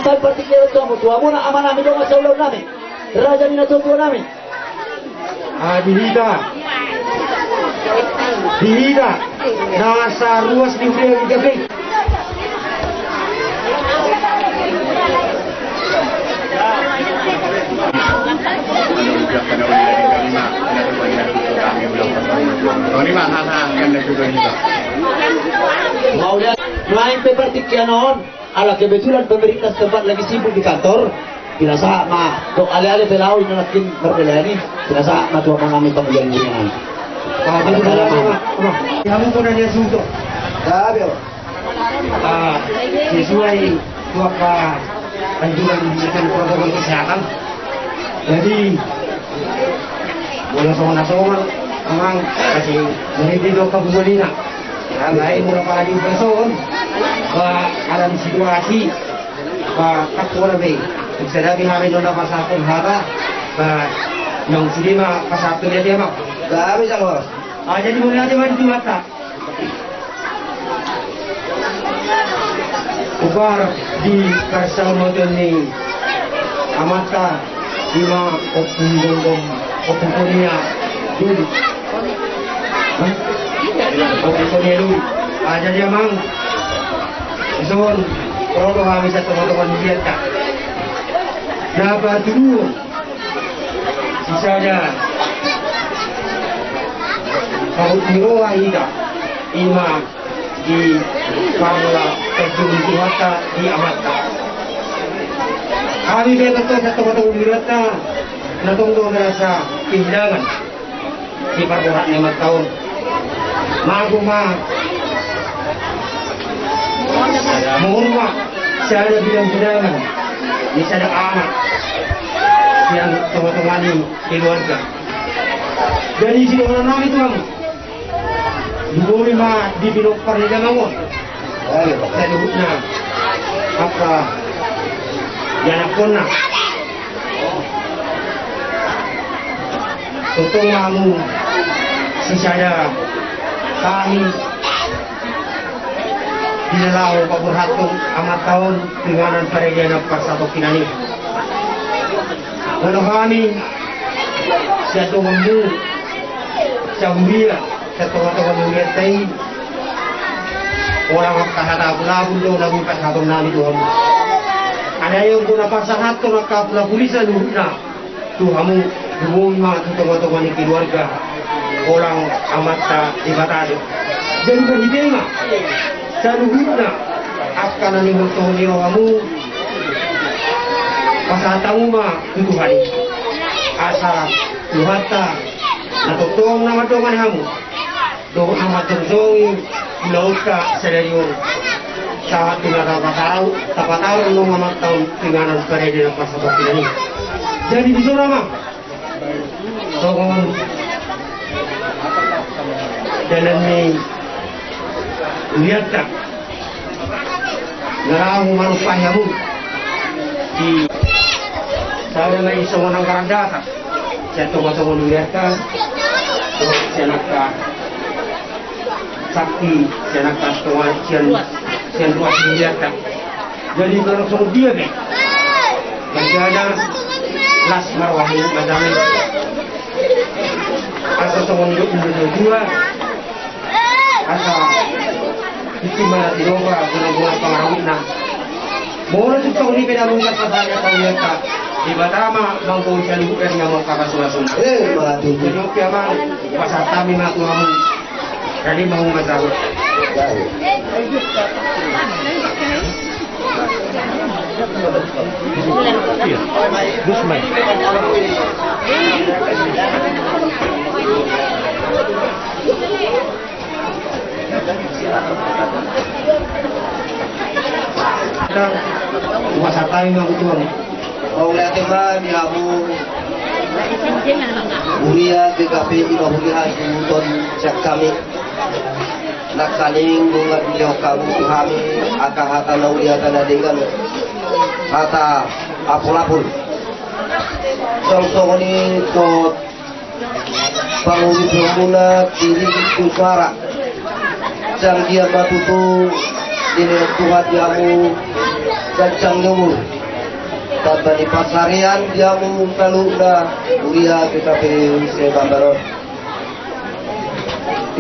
Seperti kita kamu tua muna aman namin dong sa ulo namin. Raja ni natutuwa namin. Dihida nasa ruas di Uriah Gabe. Mau lihat main seperti kianon. Ala kebetulan pemerintah setempat lagi sibuk di kantor. Bila saat do alih-alih pelau ini nakin berbeda ini. Bila saat tua mengambil pemilihan. Kamu pun ada suntuk. Sesuai apa anjuran diberikan protokol kesehatan. Jadi boleh songan-songan memang masih menjadi dokter Busolina. Lain mula para di person, alam situasi, takwa lebih. Sedang kami nona pasapun hara, yang sedima pasapun dia mak. Gak bisa bos. Jadi mulai ada maju mata. Ubar di persahabatan ini amata lima opungkonia dulu. Opungkonia dulu. Jadi emang zon kalau kami satu teman-teman lihat tak. Dapat dulu. Sisanya kau tiroa ida ima di Parla terjun di mata di amata. Kami betul satu wirata natunggu merasa kehilangan di perbuatan 5 tahun. Maguma murma saya bilang kehilangan ini ada anak yang teman-teman keluarga. Dari sini orang itu kamu dua lima di bilok pernikahan kamu. Saya duduknya apa yang aku nak tutung kamu sisada kami dinelau Pak Burhatun amat tahun dengan perjalanan persatu kinani. Lalu kami satu membu Cambia teman-teman mengerti orang kahara pula bundo lagu pasal nali Tuhan. Ada yang guna pasal hatu maka pula pulisan dulu Tuhamu rumah teman-teman keluarga orang amat di batade. Jadi berhidupnya saluhuna akan ani bertoni kamu pasal tamu mah Tuhan asal Tuhata atau tong nama dongan kamu do amat terjungi lauka serius saat tidak dapat tahu nong amat tahu dengan perjalanan pasal ini. Jadi di sana mah dongan dalam ni lihat tak ngaramu manusiamu di saya lagi seorang karanda saya tunggu lihat kan saya nak sakti saya nak tuan saya luas lihat kan jadi kalau semua dia kan bagaimana las marwah ini macam asal semua hidup dua asal itu malah diroba guna-guna pengaruh nah boleh juga ini beda mengikat pasalnya tahu ya tak di Batama mampu saya lupa yang mau kakak suasun jadi oke bang pasal kami maku kamu jadi mau masalah masa tayo ng utuan. Kung natin di Abu Uriah BKP imahulihan umuton siya kami nakaling bunga beliau kamu kami akah-akah na Uriah tanadingan hata apul-apul song-song ini kot panguli bermuna diri itu suara jang dia batutu dini Tuhan diamu Gajang nyumur tanpa di pasarian dia mengumtalu na uria kita se babaron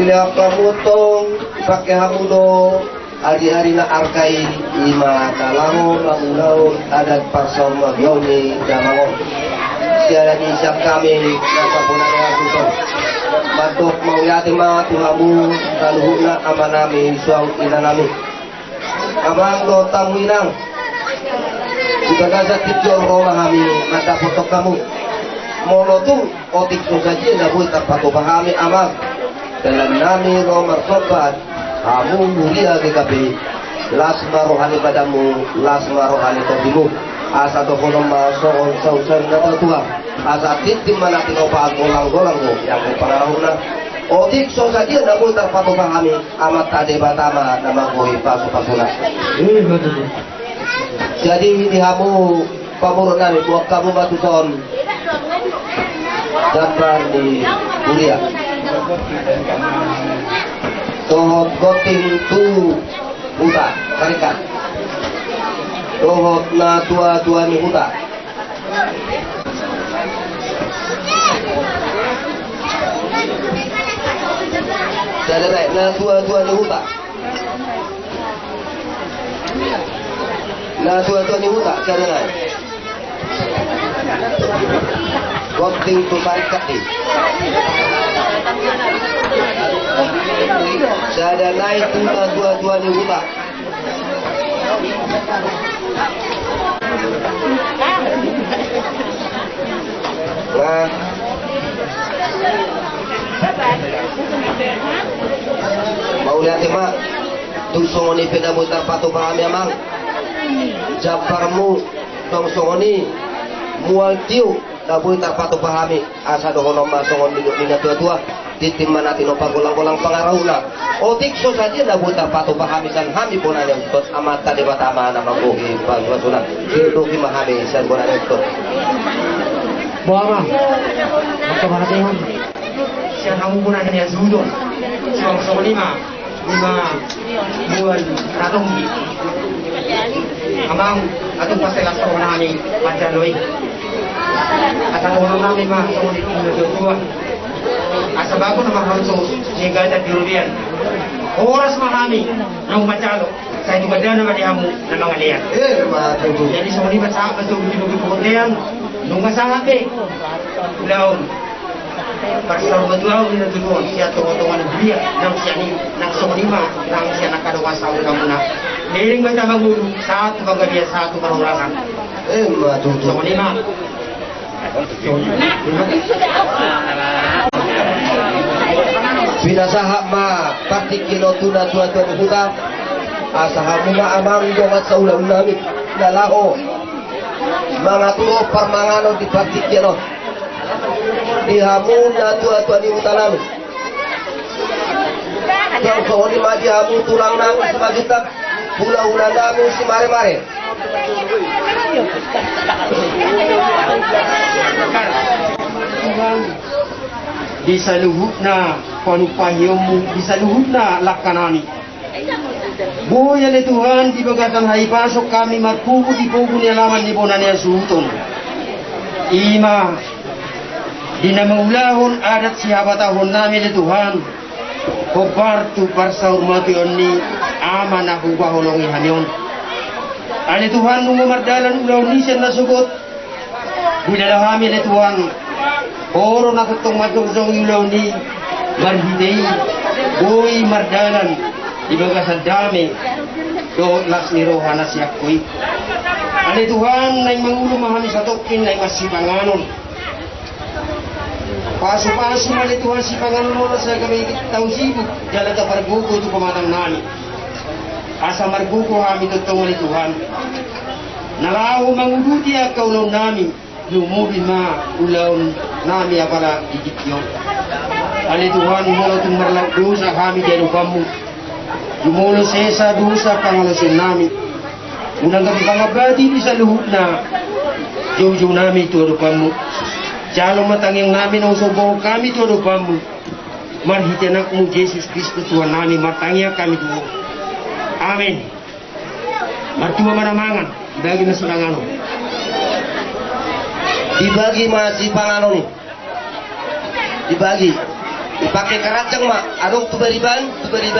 tidak kamu tong pakai hamudo hari-hari na arkai lima talangon lamun adat parsau magyoni damangon tiada ni siap kami nasa punanya susah batuk mau yatima tuhamu kaluhuna amanami suang inanami abang lo tamuinang jika gaza tijol rola kami mata foto kamu mono tu otik tu saja dah boleh terpaku pahami abang dalam nami romar sobat kamu mulia GKP lasma rohani padamu lasma rohani tobimu asa to kono masong sausan nata tua asa titim mana tino paat golang-golang mo yang pangarahuna otik so saja dah boleh terpaku pahami amat tade batama nama koi pasu-pasuna jadi dihamu pamurun nami buat kamu batu son gambar di kuliah tohot goting tu huta karikat tohot na tua-tua ni huta jadi na tua-tua ni huta na tua-tua ni huta jadi na goting tu karikat ni saya naik tuh dua-dua di hutan. Nah, mau lihat mak, tuh songoni peda mutar patu paham ya mang. Japarmu tong songoni mual tiu, tak boleh terpatu pahami. Asa dohono masongon duduk tua-tua. Titim manati no pagulang-gulang pangarahuna otik so saja dah buta patu pahami san hami bonanya untuk amata di batama na maguhi pagwasuna hidupi mahami san bonanya untuk Boama mana tengok siang kamu pun ada yang sudut so lima bulan ratongi amang atung pasal asal nami baca loi asal orang nami mah so di dua asa bago na mahanso sehingga ada dirudian oras mahami nang macalo sa ito ganda na madihamu na mga liyan jadi sa muli baca ang tubuh-tubuh kemudian nung masahabi laon para sa rumatuaw ni natutuan siya tungo-tungo ng buliya nang siya ni nang sumunima nang siya nakadawa sa ulang muna niring ba magulo sa ato kagabiya sa ato karurangan sumunima Pinasaha ma patik kilo tuna tua-tua di hutan asahamu ma amang dongat sa ulam-ulamit nalaho mga tulo parmangano di patik kilo dihamu na tua-tua di hutan namin yang sohoni ma dihamu tulang namin si magitak hula-hula namin si mare-mare di saluhut na panupahiyomu di saluhut na lakanani buhay ni Tuhan di bagatan haipasok kami magpupo di pupo ni alaman ni bonan niya suhuton ima di namaulahon adat sihabatahon namin ni Tuhan kopartu parsa urmation ni ama na hubahulong ihanyon ani Tuhan nung mamardalan ulaw ni siya nasugot bulalahami ni Tuhan oro na kutong matungsong ulaw ni marhidei buhay mardalan ibaga sa dami do las ni rohana siya kuy ani Tuhan na mangulo mahami sa tokin na masipanganon paso-paso mali Tuhan si panganon mo na sa kami taong sibuk jalan ka parguko ito pamatang nami asa marguko kami tutong ni Tuhan nalaho manguluti akaw ulaw nami lumubin ma ulaw nami apala idikyo ali Tuhan mo itong marlang dosa kami dyan upamu Jumulo sa dosa pangalasin namin. Unang kami pangabati di sa luhut na Jojo namin turupan mo. Jalong matangyang namin ang subo kami turupan mo. Marhitianak mo Jesus Kristo Tuhan namin matangya kami tuwa. Amen. Martua manamangan. Dagi na Sangano. Dibagi masih pangano nih. Dibagi. Dipakai keracang mak. Adong tu beriban.